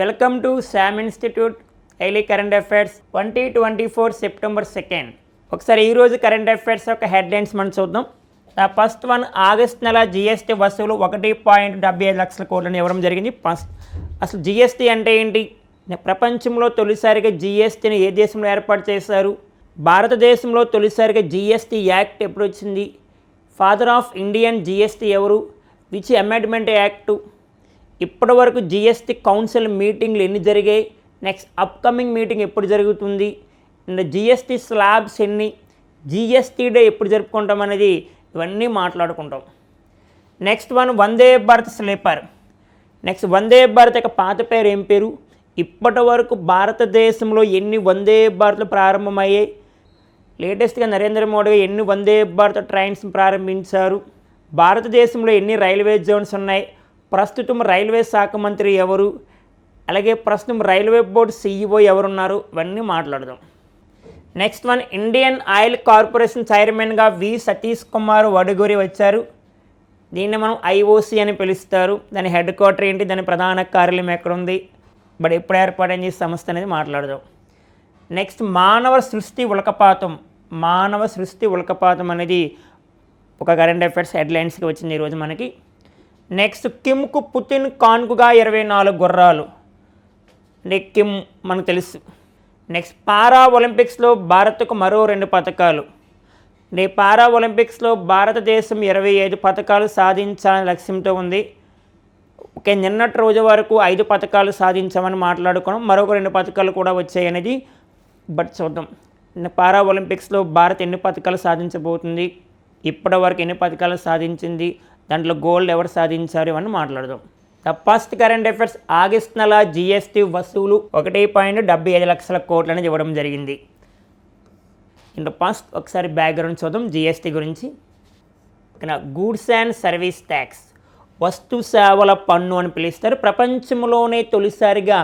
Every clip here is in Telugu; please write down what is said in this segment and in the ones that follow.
Welcome to Sam institute daily current affairs 2024 September 2. ఒకసారి ఈరోజు కరెంట్ అఫైర్స్ యొక్క హెడ్లైన్స్ మనం చూద్దాం. ద ఫస్ట్ వన్, ఆగస్ట్ నెల జిఎస్టీ వసూలు 1.75 లక్షల కోట్లను ఇవ్వడం జరిగింది. అసలు జిఎస్టీ అంటే ఏంటి? ప్రపంచంలో తొలిసారిగా జిఎస్టీని ఏ దేశంలో ఏర్పాటు చేశారు? భారతదేశంలో తొలిసారిగా జిఎస్టీ యాక్ట్ ఎప్పుడు వచ్చింది? ఫాదర్ ఆఫ్ ఇండియన్ జిఎస్టీ ఎవరు? Which amendment act? ఇప్పటి వరకు జిఎస్టీ కౌన్సిల్ మీటింగ్లు ఎన్ని జరిగాయి? నెక్స్ట్ అప్కమింగ్ మీటింగ్ ఎప్పుడు జరుగుతుంది? అండ్ జిఎస్టీ స్లాబ్స్ ఎన్ని? జిఎస్టీ డే ఎప్పుడు జరుపుకుంటాం అనేది ఇవన్నీ మాట్లాడుకుంటాం. నెక్స్ట్ వన్, వందే భారత్ స్లీపర్. నెక్స్ట్ వందే భారత్ యొక్క పాత పేరు ఏం పేరు? ఇప్పటి వరకు భారతదేశంలో ఎన్ని వందే భారత్లు ప్రారంభమయ్యాయి? లేటెస్ట్గా నరేంద్ర మోడీ ఎన్ని వందే భారత్ ట్రైన్స్ ప్రారంభించారు? భారతదేశంలో ఎన్ని రైల్వే జోన్స్ ఉన్నాయి? ప్రస్తుతం రైల్వే శాఖ మంత్రి ఎవరు? అలాగే ప్రస్తుతం రైల్వే బోర్డు CEO ఎవరున్నారు? ఇవన్నీ మాట్లాడదాం. Next one, Indian oil corporation చైర్మన్గా సతీష్ కుమార్ వడుగూరి వచ్చారు. దీన్ని మనం IOC అని పిలుస్తారు. దాని హెడ్ క్వార్టర్ ఏంటి? దాని ప్రధాన కార్యాలయం ఎక్కడ ఉంది? బట్ ఎప్పుడు ఏర్పాటైంది ఈ సంస్థ అనేది మాట్లాడదాం. నెక్స్ట్, మానవ సృష్టి ఉల్కపాతం అనేది ఒక కరెంట్ అఫైర్స్ హెడ్లైన్స్కి వచ్చింది ఈరోజు మనకి. నెక్స్ట్, కిమ్కు పుతిన్ కాన్కుగా 24 గుర్రాలు. అంటే కిమ్ మనకు తెలుసు. నెక్స్ట్, పారా ఒలింపిక్స్లో భారత్కు మరో 2 పథకాలు. అంటే పారా ఒలింపిక్స్లో భారతదేశం 25 పథకాలు సాధించాలనే లక్ష్యంతో ఉంది. ఓకే, నిన్నటి రోజు వరకు 5 పథకాలు సాధించామని మాట్లాడుకున్నాం. మరొక 2 పథకాలు కూడా వచ్చాయి అనేది బట్ చూద్దాం. పారా ఒలింపిక్స్లో భారత్ ఎన్ని పథకాలు సాధించబోతుంది? ఇప్పటి వరకు ఎన్ని పథకాలు సాధించింది? దాంట్లో గోల్డ్ ఎవరు సాధించారు? ఇవన్నీ మాట్లాడదాం. The first current affairs, August నెల జిఎస్టీ వసూలు 1.75 లక్షల కోట్లు అనేది ఇవ్వడం జరిగింది. ఇంకా ఫస్ట్ ఒకసారి బ్యాక్గ్రౌండ్ చూద్దాం జిఎస్టీ గురించి. గూడ్స్ అండ్ సర్వీస్ ట్యాక్స్, వస్తు సేవల పన్ను అని పిలుస్తారు. ప్రపంచంలోనే తొలిసారిగా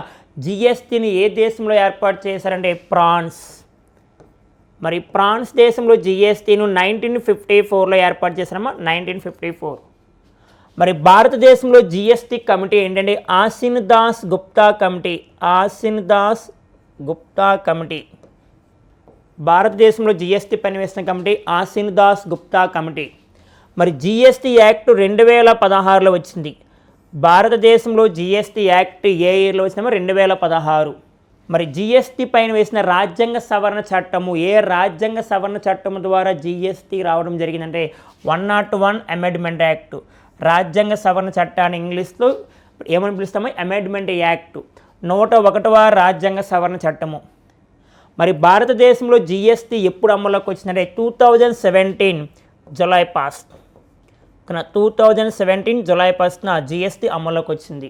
జిఎస్టీని ఏ దేశంలో ఏర్పాటు చేశారంటే ఫ్రాన్స్. మరి ఫ్రాన్స్ దేశంలో జిఎస్టీను 1954లో ఏర్పాటు చేశారమ్మా, 1954. మరి భారతదేశంలో జిఎస్టీ కమిటీ ఏంటంటే ఆసిన్ దాస్ గుప్తా కమిటీ. భారతదేశంలో GST పనివేసిన committee Asin Das Gupta committee. మరి జిఎస్టీ యాక్ట్ 2016లో వచ్చింది. భారతదేశంలో జిఎస్టీ యాక్ట్ ఏ ఇయర్లో వచ్చిందేమో 2016. మరి జిఎస్టీ పైన వేసిన రాజ్యాంగ సవరణ చట్టము, ఏ రాజ్యాంగ సవరణ చట్టము ద్వారా జిఎస్టీ రావడం జరిగిందంటే 101 అమెండ్మెంట్ యాక్ట్. రాజ్యాంగ సవరణ చట్టాన్ని ఇంగ్లీష్లో ఏమని పిలుస్తామో అమెండ్మెంట్ యాక్ట్, 101వ రాజ్యాంగ సవరణ చట్టము. మరి భారతదేశంలో జిఎస్టీ ఎప్పుడు అమల్లోకి వచ్చిందంటే 2017 జులై 1న జిఎస్టీ అమల్లోకి వచ్చింది.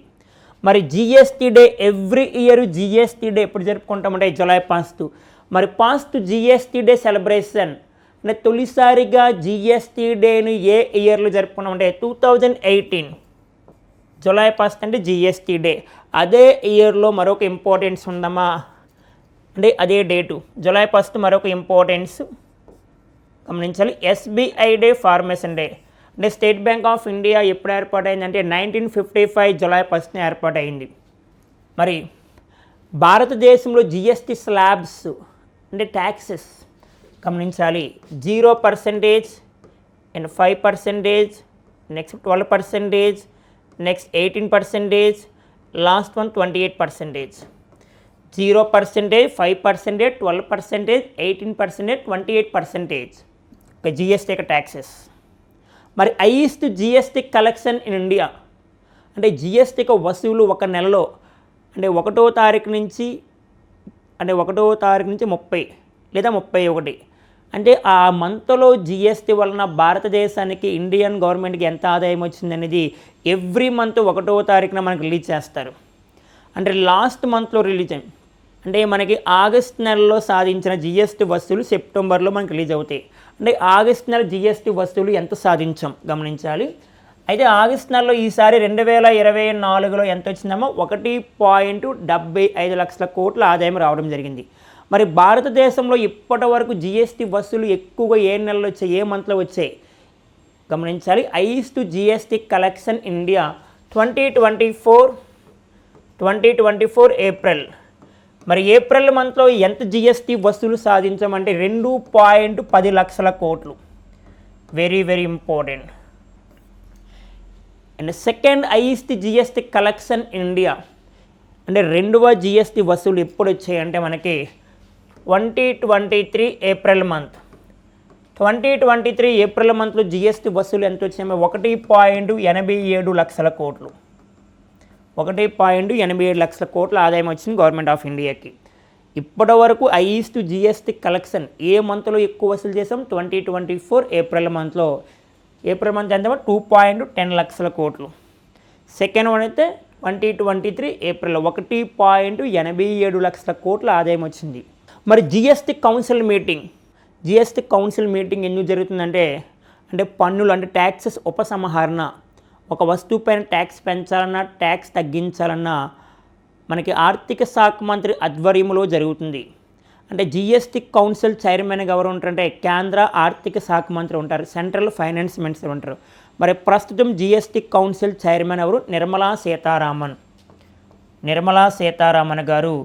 మరి GST day every year GST day ఎప్పుడు జరుపుకుంటామంటే జులై 1. మరి ఫస్ట్ జిఎస్టీ డే సెలబ్రేషన్ అంటే తొలిసారిగా జిఎస్టీ డేను ఏ ఇయర్లో జరుపుకున్నామంటే 2018 జులై 1 అంటే జిఎస్టీ డే. అదే ఇయర్లో మరొక ఇంపార్టెన్స్ ఉందమ్మా, అంటే అదే డేటు జులై 1 మరొక ఇంపార్టెన్స్ గమనించాలి. SBI day, formation day. అంటే స్టేట్ బ్యాంక్ ఆఫ్ ఇండియా ఎప్పుడు ఏర్పాటైందంటే 1955 జులై 1న ఏర్పాటైంది. మరి భారతదేశంలో జిఎస్టీ స్లాబ్స్ అంటే ట్యాక్సెస్ గమనించాలి. 0% and 5%, next 12%, next 18%, last one 28%. 0%, 5%, 12%, 18%, 28% okay GST యొక్క ట్యాక్సెస్. మరి highest GST collection in India అంటే జిఎస్టీ యొక్క వసూలు ఒక నెలలో అంటే 1వ తారీఖు నుంచి 30 లేదా 31 అంటే ఆ మంత్లో జిఎస్టీ వలన భారతదేశానికి ఇండియన్ గవర్నమెంట్కి ఎంత ఆదాయం వచ్చిందనేది ఎవ్రీ మంత్ 1వ తారీఖున మనకి రిలీజ్ చేస్తారు. అంటే లాస్ట్ మంత్లో రిలీజ్ అయింది. అంటే మనకి ఆగస్ట్ నెలలో సాధించిన జిఎస్టీ వసూలు సెప్టెంబర్లో మనకి రిలీజ్ అవుతాయి. అంటే ఆగస్ట్ నెల జిఎస్టీ వసూలు ఎంత సాధించాం గమనించాలి. అయితే ఆగస్ట్ నెలలో ఈసారి 2024లో ఎంత వచ్చిందమ్మో 1.75 లక్షల కోట్ల ఆదాయం రావడం జరిగింది. మరి భారతదేశంలో ఇప్పటి వరకు జిఎస్టీ వసూలు ఎక్కువగా ఏ నెలలో వచ్చాయి, ఏ మంత్లో వచ్చాయి గమనించాలి. Highest GST collection India 2024 2024 April. మరి ఏప్రిల్ మంత్లో ఎంత జిఎస్టీ వసూలు సాధించామంటే 2.10 లక్షల కోట్లు. Very very important. And second highest GST collection India. అంటే రెండవ జిఎస్టీ వసూలు ఎప్పుడు వచ్చాయంటే మనకి 2023 ఏప్రిల్ మంత్. 2023 ఏప్రిల్ మంత్లో జిఎస్టీ వసూలు ఎంత వచ్చాయో 1.87 లక్షల కోట్లు. 1.87 లక్షల కోట్ల ఆదాయం వచ్చింది గవర్నమెంట్ ఆఫ్ ఇండియాకి. ఇప్పటి వరకు హైయెస్ట్ జిఎస్టీ కలెక్షన్ ఏ మంత్లో ఎక్కువ వసూలు చేసాం? 2024 ఏప్రిల్ మంత్లో. ఏప్రిల్ మంత్ ఎంత? 2.10 లక్షల కోట్లు. సెకండ్ వన్ అయితే 2023 ఏప్రిల్ 1.87 లక్షల కోట్ల ఆదాయం వచ్చింది. మరి జిఎస్టీ కౌన్సిల్ మీటింగ్ ఎందుకు జరుగుతుందంటే పన్నులు అంటే ట్యాక్సెస్ ఉపసంహరణ. ఒక వస్తువు పైన ట్యాక్స్ పెంచాలన్నా ట్యాక్స్ తగ్గించాలన్నా మనకి ఆర్థిక శాఖ మంత్రి ఆధ్వర్యంలో జరుగుతుంది. అంటే జిఎస్టీ కౌన్సిల్ చైర్మన్గా ఎవరు ఉంటారంటే కేంద్ర ఆర్థిక శాఖ మంత్రి ఉంటారు, సెంట్రల్ ఫైనాన్స్ మినిస్టర్ ఉంటారు. మరి ప్రస్తుతం జిఎస్టీ కౌన్సిల్ చైర్మన్ ఎవరు? నిర్మలా సీతారామన్ గారు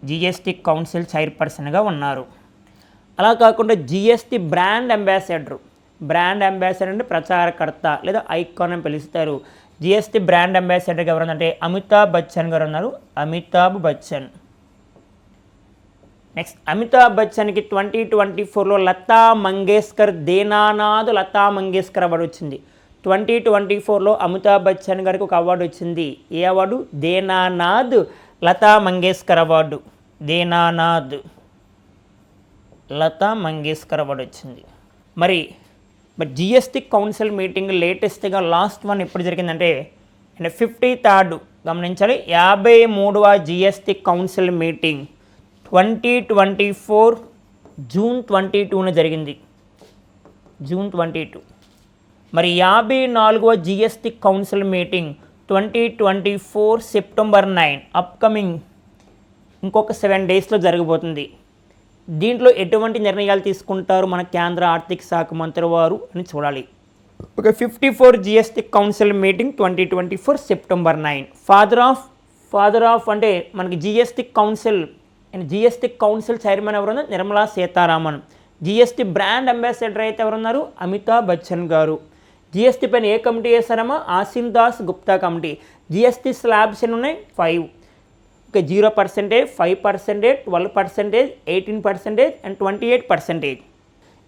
జిఎస్టీ కౌన్సిల్ చైర్పర్సన్గా ఉన్నారు. అలా కాకుండా జిఎస్టీ బ్రాండ్ అంబాసిడర్ అంటే ప్రచారకర్త లేదా ఐకాన్ అని పిలుస్తారు. జిఎస్టీ బ్రాండ్ అంబాసిడర్గా ఎవరంటే అమితాబ్ బచ్చన్ గారు ఉన్నారు. నెక్స్ట్ అమితాబ్ బచ్చన్కి 2024లో లతా మంగేష్కర్ అవార్డు వచ్చింది. 2024లో అమితాబ్ బచ్చన్ గారికి ఒక అవార్డు వచ్చింది. ఏ award? Dinanath Lata Mangeshkar award. Lata Mangeshkar award వచ్చింది. మరి జిఎస్టీ కౌన్సిల్ మీటింగ్ లేటెస్ట్గా లాస్ట్ వన్ ఎప్పుడు జరిగిందంటే 53rd గమనించాలి. 53వ జిఎస్టీ కౌన్సిల్ మీటింగ్ 2024 జూన్ 22న జరిగింది. జూన్ 22. మరి 54వ GST council meeting 2024 September 9 upcoming ఇంకొక 7 డేస్లో జరగబోతుంది. దీంట్లో ఎటువంటి నిర్ణయాలు తీసుకుంటారు మన కేంద్ర ఆర్థిక శాఖ మంత్రి వారు అని చూడాలి. Okay, 54 GST council meeting 2024 September 9. Father of అంటే మనకి జిఎస్టీ కౌన్సిల్ చైర్మన్ ఎవరున్నారు? Nirmala Sitharaman. GST brand ambassador అయితే ఎవరున్నారు? అమితాబ్ బచ్చన్ గారు. జిఎస్టీ పైన ఏ కమిటీ వేశారమ్మా? Asim Das Gupta committee. GST slabs ఎన్ని ఉన్నాయి? 5. 0%, 5%, 12%, 18% అండ్ 28%.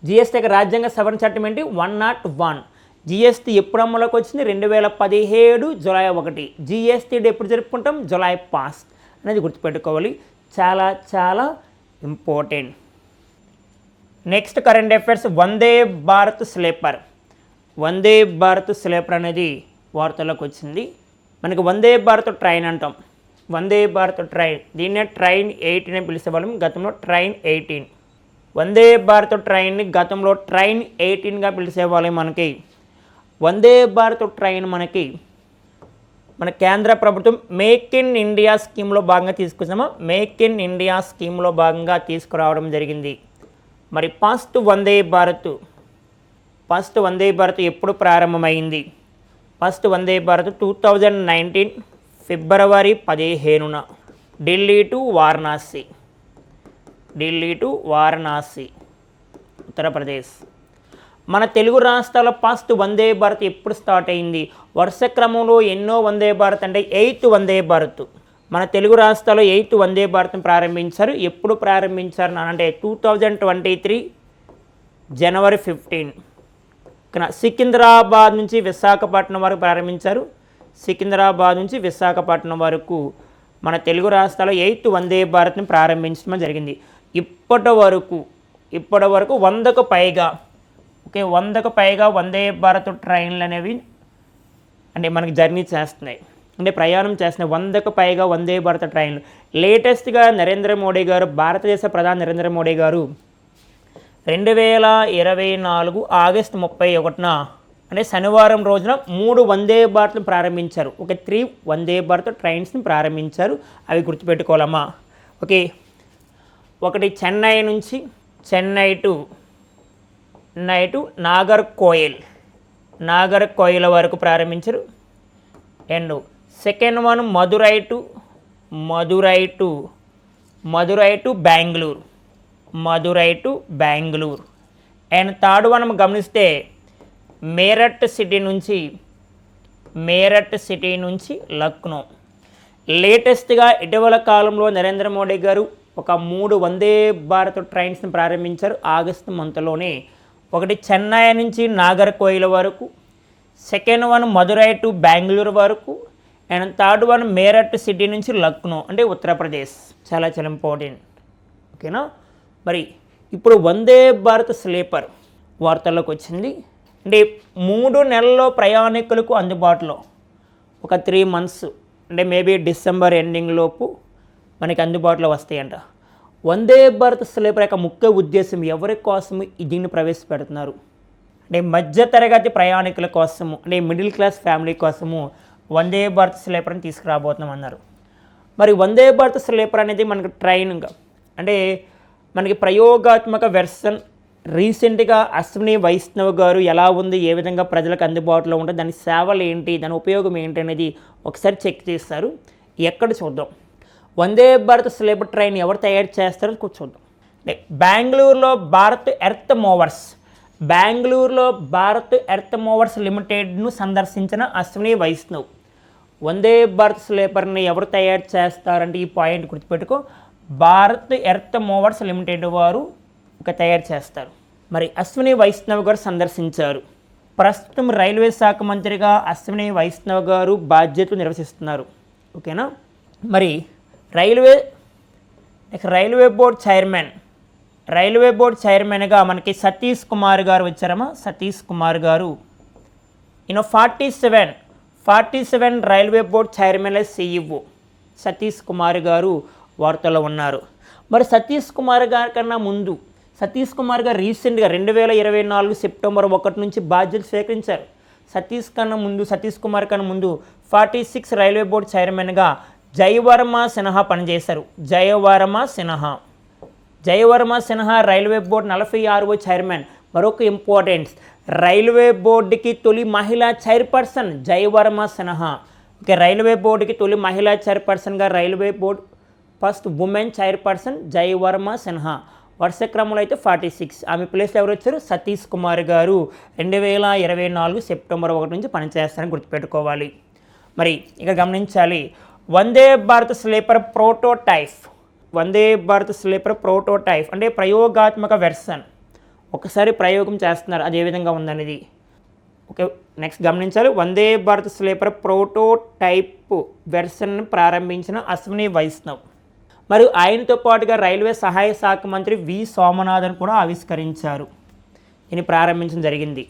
జిఎస్టీ యొక్క రాజ్యాంగ సవరణ చట్టం ఏంటి? 101. జిఎస్టీ ఎప్పుడు అమలులోకి వచ్చింది? 2017 జూలై 1. జిఎస్టీ డే ఎప్పుడు జరుపుకుంటాం? జూలై పాస్ట్ అనేది గుర్తుపెట్టుకోవాలి. చాలా చాలా important. Next current affairs. Vande Bharat sleeper అనేది వార్తల్లోకి వచ్చింది. మనకి వందే భారత్ ట్రైన్ అంటాం. వందే భారత్ ట్రైన్, దీన్నే ట్రైన్ 18 అని పిలిచేవాళ్ళం. గతంలో ట్రైన్ 18. వందే భారత్ ట్రైన్ని గతంలో ట్రైన్ 18గా పిలిచేవాళ్ళం. మనకి వందే భారత్ ట్రైన్ మన కేంద్ర ప్రభుత్వం మేక్ ఇన్ ఇండియా స్కీమ్లో భాగంగా తీసుకొచ్చామా? మేక్ ఇన్ ఇండియా స్కీమ్లో భాగంగా తీసుకురావడం జరిగింది. మరి ఫస్ట్ వందే భారత్ ఎప్పుడు ప్రారంభమైంది? ఫస్ట్ వందే భారత్ 2019 ఫిబ్రవరి 15న ఢిల్లీ టు వారణాసి ఉత్తరప్రదేశ్. మన తెలుగు రాష్ట్రాల ఫస్ట్ వందే భారత్ ఎప్పుడు స్టార్ట్ అయింది? వరుస క్రమంలో ఎన్నో వందే భారత్ అంటే 8th వందే భారత్. మన తెలుగు రాష్ట్రాల్లో 8th వందే భారత్ని ప్రారంభించారు. ఎప్పుడు ప్రారంభించారు అంటే 2023 జనవరి 15. సికింద్రాబాద్ నుంచి విశాఖపట్నం వరకు ప్రారంభించారు. సికింద్రాబాద్ నుంచి విశాఖపట్నం వరకు మన తెలుగు రాష్ట్రాల్లో 8th వందే భారత్ని ప్రారంభించడం జరిగింది. ఇప్పటి వరకు 100కు పైగా 100కు పైగా వందే భారత్ ట్రైన్లు అనేవి మనకి జర్నీ చేస్తున్నాయి, ప్రయాణం చేస్తున్నాయి. 100కు పైగా వందే భారత్ ట్రైన్లు. లేటెస్ట్గా భారతదేశ ప్రధాని నరేంద్ర మోడీ గారు 2024 ఆగస్టు 31న శనివారం రోజున 3 వందే భారత్ను ప్రారంభించారు. 3 వందే భారత్ ట్రైన్స్ని ప్రారంభించారు. అవి గుర్తుపెట్టుకోవాలమ్మా. ఒకటి చెన్నై టు నాగర్కోయిల్ వరకు ప్రారంభించారు. And second one Madurai to Madurai to Bengaluru. And third one మనం గమనిస్తే మేరట్ సిటీ నుంచి లక్నో. లేటెస్ట్గా ఇటీవల కాలంలో నరేంద్ర మోడీ గారు ఒక 3 వందే భారత్ ట్రైన్స్ని ప్రారంభించారు ఆగస్టు మంత్లోనే. ఒకటి చెన్నై నుంచి నాగర్కోయిల్ వరకు, second one Madurai to Bengaluru వరకు, and third one Meerut city నుంచి లక్నో అంటే ఉత్తరప్రదేశ్. చాలా చాలా ఇంపార్టెంట్. ఓకేనా. మరి ఇప్పుడు వందే భారత్ స్లీపర్ వార్తల్లోకి వచ్చింది. అంటే 3 నెలల్లో ప్రయాణికులకు అందుబాటులో ఒక 3 months అంటే మేబీ డిసెంబర్ ఎండింగ్ లోపు మనకి అందుబాటులో వస్తాయంట. వందే భారత్ స్లీపర్ యొక్క ముఖ్య ఉద్దేశం ఎవరి కోసము దీన్ని ప్రవేశపెడుతున్నారు అంటే మధ్యతరగతి ప్రయాణికుల కోసము, అంటే మిడిల్ క్లాస్ ఫ్యామిలీ కోసము వందే భారత్ స్లీపర్ని తీసుకురాబోతున్నాం అన్నారు. మరి వందే భారత్ స్లీపర్ అనేది మనకి ట్రైన్గా అంటే మనకి ప్రయోగాత్మక వెర్షన్ రీసెంట్గా అశ్విని వైష్ణవ్ గారు ఎలా ఉంది, ఏ విధంగా ప్రజలకు అందుబాటులో ఉంటుంది, దాని సేవలు ఏంటి, దాని ఉపయోగం ఏంటి అనేది ఒకసారి చెక్ చేస్తారు. ఎక్కడ చూద్దాం. వందే భారత్ స్లీపర్ ట్రైన్ ఎవరు తయారు చేస్తారో చూద్దాం. బెంగళూరులో భారత్ ఎర్త్ మోవర్స్ లిమిటెడ్ను సందర్శించిన అశ్విని వైష్ణవ్. వందే భారత్ స్లీపర్ని ఎవరు తయారు చేస్తారంటే ఈ పాయింట్ గుర్తుపెట్టుకో, భారత్ ఎర్త్ మోవర్స్ లిమిటెడ్ వారు తయారు చేస్తారు. మరి అశ్విని వైష్ణవ్ గారు సందర్శించారు. ప్రస్తుతం రైల్వే శాఖ మంత్రిగా అశ్విని వైష్ణవ్ గారు బాధ్యతలు నిర్వహిస్తున్నారు. ఓకేనా. మరి రైల్వే బోర్డ్ చైర్మన్గా మనకి సతీష్ కుమార్ గారు వచ్చారమ్మా. సతీష్ కుమార్ గారు 47 రైల్వే బోర్డ్ చైర్మన్ల CEO సతీష్ కుమార్ గారు వార్తల్లో ఉన్నారు. మరి సతీష్ కుమార్ గారి కన్నా ముందు సతీష్ కుమార్ గారు రీసెంట్గా 2024 సెప్టెంబర్ 1 నుంచి బాధ్యతలు స్వీకరించారు. సతీష్ కుమార్ కన్నా ముందు 46 రైల్వే బోర్డు చైర్మన్గా జయవర్మ సిన్హా పనిచేశారు. జయవర్మ సిన్హా రైల్వే బోర్డు 46వ చైర్మన్. మరొక ఇంపార్టెన్స్, రైల్వే బోర్డుకి తొలి మహిళా chairperson Jaya Varma Sinha. Okay, railway బోర్డుకి తొలి మహిళా చైర్పర్సన్గా railway board first women chairperson Jaya Varma Sinha. వరుస క్రమంలో అయితే 46. ఆమె ప్లేస్లో ఎవరు వచ్చారు? సతీష్ కుమార్ గారు 2024 సెప్టెంబర్ 1 నుంచి పనిచేస్తారని గుర్తుపెట్టుకోవాలి. మరి ఇక గమనించాలి, వందే భారత్ స్లీపర్ ప్రోటోటైప్ అంటే ప్రయోగాత్మక వెర్షన్. ఒకసారి ప్రయోగం చేస్తున్నారు, అది ఏ విధంగా ఉందనేది. ఓకే, నెక్స్ట్ గమనించాలి, వందే భారత్ స్లీపర్ ప్రోటోటైప్ వెర్షన్ ప్రారంభించిన అశ్విని వైష్ణవ్. మరియు ఆయనతో పాటుగా రైల్వే సహాయ శాఖ మంత్రి వి సోమనాథన్ కూడా ఆవిష్కరించారు. దీన్ని ప్రారంభించడం జరిగింది.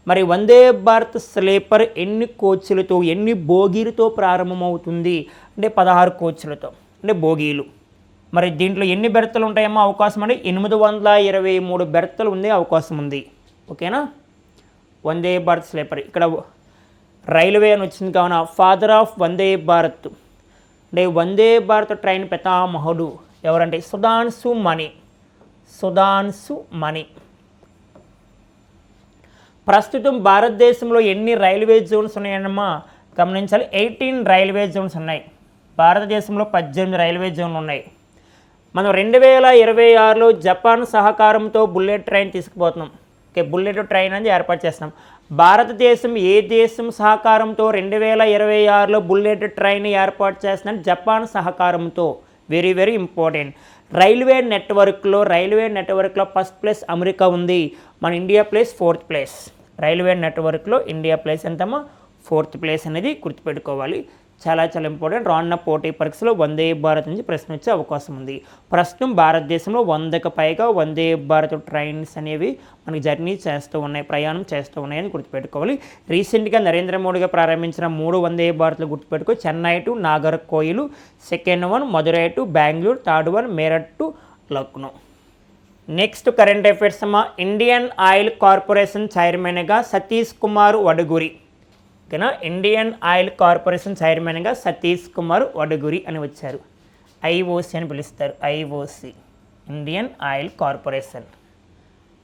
మరి వందే భారత్ స్లీపర్ ఎన్ని కోచ్లతో, ఎన్ని బోగీలతో ప్రారంభమవుతుంది అంటే 16 కోచ్లతో అంటే బోగీలు. మరి దీంట్లో ఎన్ని బెర్తలు ఉంటాయేమో అవకాశం అంటే 823 బెర్తలు ఉండే అవకాశం ఉంది. ఓకేనా. వందే భారత్ స్లీపర్ ఇక్కడ రైల్వే అని వచ్చింది కావున ఫాదర్ ఆఫ్ వందే భారత్ అంటే వందే భారత్ ట్రైన్ పితామహుడు ఎవరంటే సుధాంశు మణి. ప్రస్తుతం భారతదేశంలో ఎన్ని రైల్వే జోన్స్ ఉన్నాయన్నమా గమనించాలి. 18 రైల్వే జోన్స్ ఉన్నాయి. భారతదేశంలో 18 రైల్వే జోన్లు ఉన్నాయి. మనం 2026లో జపాన్ సహకారంతో బుల్లెట్ ట్రైన్ తీసుకుపోతున్నాం. ఓకే, బుల్లెట్ ట్రైన్ అనేది ఏర్పాటు చేస్తున్నాం. భారతదేశం ఏ దేశం సహకారంతో 2026లో బుల్లెట్ ట్రైన్ ఏర్పాటు చేస్తున్నాం? జపాన్ సహకారంతో. Very very important. రైల్వే నెట్వర్క్లో ఫస్ట్ ప్లేస్ అమెరికా ఉంది. మన India place 4th place. Railway నెట్వర్క్లో ఇండియా ప్లేస్ ఎంతమ్మా? 4th ప్లేస్ అనేది గుర్తుపెట్టుకోవాలి. చాలా చాలా ఇంపార్టెంట్. రానున్న పోటీ పరీక్షలో వందే భారత్ నుంచి ప్రశ్న వచ్చే అవకాశం ఉంది. ప్రస్తుతం భారతదేశంలో 100కు పైగా వందే భారత్ ట్రైన్స్ అనేవి మనకి ప్రయాణం చేస్తూ ఉన్నాయని గుర్తుపెట్టుకోవాలి. రీసెంట్గా నరేంద్ర మోడీగా ప్రారంభించిన 3 వందే భారత్లు గుర్తుపెట్టుకో. Chennai to Nagercoil, second one Madurai to Bengaluru, third one Meerut to Lucknow. Next current affairs అమ్మా. ఇండియన్ ఆయిల్ కార్పొరేషన్ చైర్మన్గా సతీష్ కుమార్ వడుగురి. ఓకేనా. ఇండియన్ ఆయిల్ కార్పొరేషన్ చైర్మన్గా సతీష్ కుమార్ వడుగురి అని వచ్చారు. IOC అని పిలుస్తారు. IOC Indian oil corporation.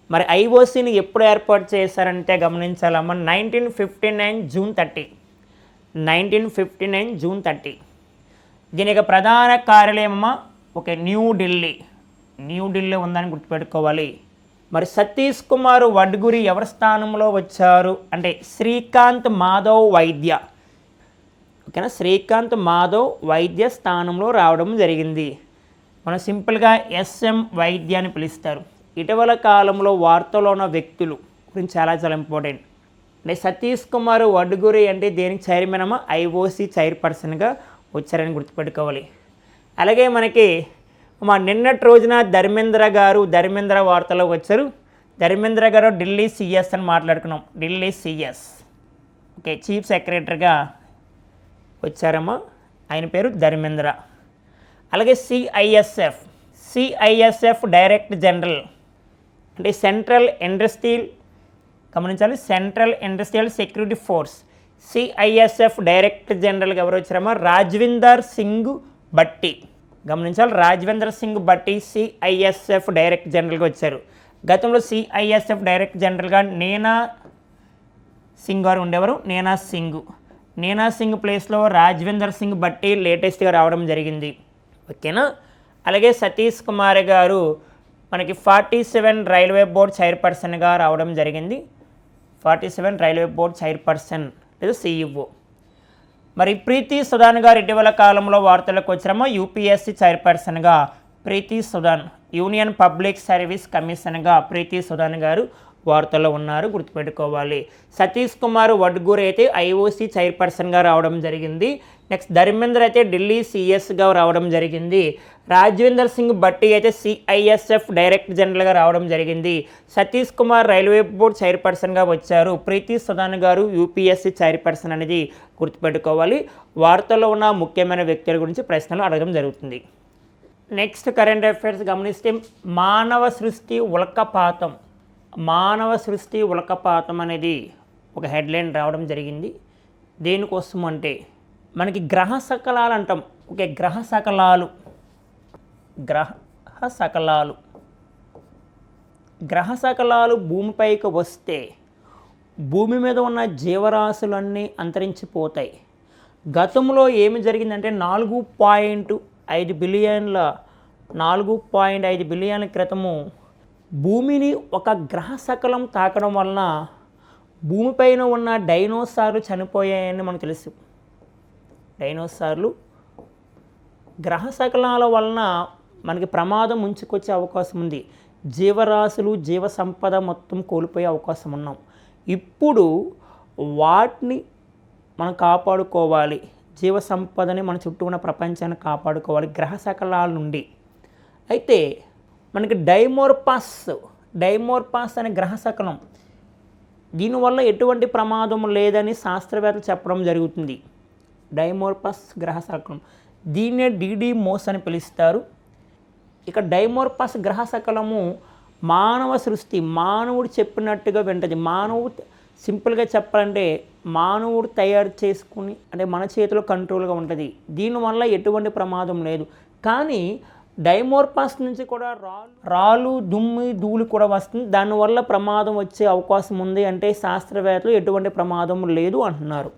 మరి IOCని ఎప్పుడు ఏర్పాటు చేశారంటే గమనించాలమ్మా 1959 జూన్ 30. దీని యొక్క ప్రధాన కార్యాలయమా న్యూఢిల్లీ ఉందని గుర్తుపెట్టుకోవాలి. మరి సతీష్ కుమార్ వడ్గురి ఎవరి స్థానంలో వచ్చారు అంటే శ్రీకాంత్ మాధవ్ వైద్య. ఓకేనా, శ్రీకాంత్ మాధవ్ వైద్య స్థానంలో రావడం జరిగింది. మనం సింపుల్గా ఎస్ఎం వైద్య అని పిలుస్తారు. ఇటీవల కాలంలో వార్తలో ఉన్న వ్యక్తులు గురించి చాలా ఇంపార్టెంట్. అంటే సతీష్ కుమార్ వడ్గురి అంటే దేనికి చైర్మన్ అమ్మా ఐఓసి చైర్పర్సన్గా వచ్చారని గుర్తుపెట్టుకోవాలి. అలాగే మనకి నిన్నటి రోజున ధర్మేంద్ర వార్తలోకి వచ్చారు. ధర్మేంద్ర గారు ఢిల్లీ సిఎస్ అని మాట్లాడుకున్నాం. ఢిల్లీ సిఎస్ ఓకే చీఫ్ సెక్రటరీగా వచ్చారమ్మా, ఆయన పేరు ధర్మేంద్ర. అలాగే సిఐఎస్ఎఫ్ డైరెక్టర్ జనరల్ అంటే central industrial security force. CISF director జనరల్గా ఎవరు వచ్చారమ్మా రాజ్విందర్ సింగ్ భట్టి. గమనించాలి, రాజ్విందర్ సింగ్ భట్టి సిఐఎస్ఎఫ్ డైరెక్టర్ జనరల్గా వచ్చారు. గతంలో సిఐఎస్ఎఫ్ డైరెక్టర్ జనరల్గా నేనా సింగ్ గారు ఉండేవారు. నేనా సింగ్ ప్లేస్లో రాజ్విందర్ సింగ్ భట్టి లేటెస్ట్గా రావడం జరిగింది. ఓకేనా. అలాగే సతీష్ కుమార్ గారు మనకి 47 రైల్వే బోర్డ్ చైర్పర్సన్గా రావడం జరిగింది. 47 రైల్వే బోర్డ్ చైర్పర్సన్ లేదా సిఇఓ. మరి ప్రీతి సుదాన్ గారు ఇటీవల కాలంలో వార్తలకు వచ్చారమ్మా యూపీఎస్సీ చైర్పర్సన్గా ప్రీతి సుదాన్, యూనియన్ పబ్లిక్ సర్వీస్ కమిషన్గా ప్రీతి సుదాన్ గారు వార్తల్లో ఉన్నారు, గుర్తుపెట్టుకోవాలి. సతీష్ కుమార్ వడ్గూర్ అయితే ఐఓసి చైర్పర్సన్గా రావడం జరిగింది. నెక్స్ట్ ధర్మేంద్ర అయితే ఢిల్లీ సిఎస్గా రావడం జరిగింది. రాజ్విందర్ సింగ్ భట్టి అయితే సిఐఎస్ఎఫ్ డైరెక్టర్ జనరల్గా రావడం జరిగింది. సతీష్ కుమార్ రైల్వే బోర్డ్ చైర్పర్సన్గా వచ్చారు. ప్రీతి సుదాన్ గారు యూపీఎస్సీ చైర్పర్సన్ అనేది గుర్తుపెట్టుకోవాలి. వార్తల్లో ఉన్న ముఖ్యమైన వ్యక్తుల గురించి ప్రశ్నలు అడగడం జరుగుతుంది. నెక్స్ట్ కరెంట్ అఫైర్స్ గమనిస్తే మానవ సృష్టి ఉల్కపాతం అనేది ఒక హెడ్లైన్ రావడం జరిగింది. దేనికోసం అంటే మనకి గ్రహ శకలాలు అంటాం. ఓకే, గ్రహ శకలాలు భూమిపైకి వస్తే భూమి మీద ఉన్న జీవరాశులన్నీ అంతరించిపోతాయి. గతంలో ఏమి జరిగిందంటే 4.5 బిలియన్ల క్రితము భూమిని ఒక గ్రహ శకలం తాకడం వలన భూమిపైన ఉన్న డైనోసార్లు చనిపోయాయని మనకు తెలుసు. డైనోసార్లు గ్రహ శకలాల వలన మనకి ప్రమాదం ముంచుకొచ్చే అవకాశం ఉంది. జీవరాశులు జీవ సంపద మొత్తం కోల్పోయే అవకాశం ఉన్నాం. ఇప్పుడు వాటిని మనం కాపాడుకోవాలి, జీవ సంపదని మన చుట్టూ ఉన్న ప్రపంచాన్ని కాపాడుకోవాలి గ్రహ శకలాల నుండి. అయితే మనకి డైమోర్పాస్ అనే గ్రహ శకలం, దీనివల్ల ఎటువంటి ప్రమాదం లేదని శాస్త్రవేత్తలు చెప్పడం జరుగుతుంది. డైమోర్పస్ గ్రహ శకలం, దీన్నే డిడిమోస్ అని పిలుస్తారు. ఇక డైమోర్పస్ గ్రహ శకలము మానవ సృష్టి, మానవుడు చెప్పినట్టుగా వింటది. సింపుల్గా చెప్పాలంటే మానవుడు తయారు చేసుకుని అంటే మన చేతిలో కంట్రోల్గా ఉంటుంది. దీనివల్ల ఎటువంటి ప్రమాదం లేదు. కానీ డైమోర్పస్ నుంచి కూడా రాళ్ళు దుమ్మి ధూళి కూడా వస్తుంది, దానివల్ల ప్రమాదం వచ్చే అవకాశం ఉంది అంటే శాస్త్రవేత్తలు ఎటువంటి ప్రమాదం లేదు అంటున్నారు.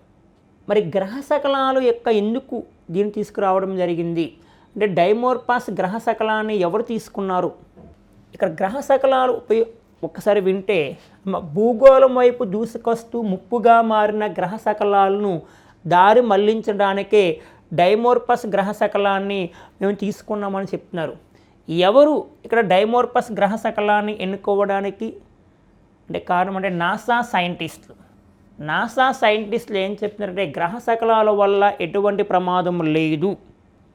మరి గ్రహ శకలాలు ఎందుకు దీన్ని తీసుకురావడం జరిగింది అంటే డైమోర్పస్ గ్రహ శకలాన్ని ఎవరు తీసుకున్నారు? ఇక్కడ గ్రహ శకలాలు ఒక్కసారి వింటే భూగోళం వైపు దూసుకొస్తూ ముప్పుగా మారిన గ్రహ శకలాలను దారి మళ్లించడానికే డైమోర్పస్ గ్రహ శకలాన్ని మేము తీసుకున్నామని చెప్తున్నారు. ఎవరు ఇక్కడ డైమోర్పస్ గ్రహ శకలాన్ని ఎన్నుకోవడానికి అంటే కారణం అంటే నాసా సైంటిస్టులు ఏం చెప్తున్నారంటే గ్రహ శకలాల వల్ల ఎటువంటి ప్రమాదం లేదు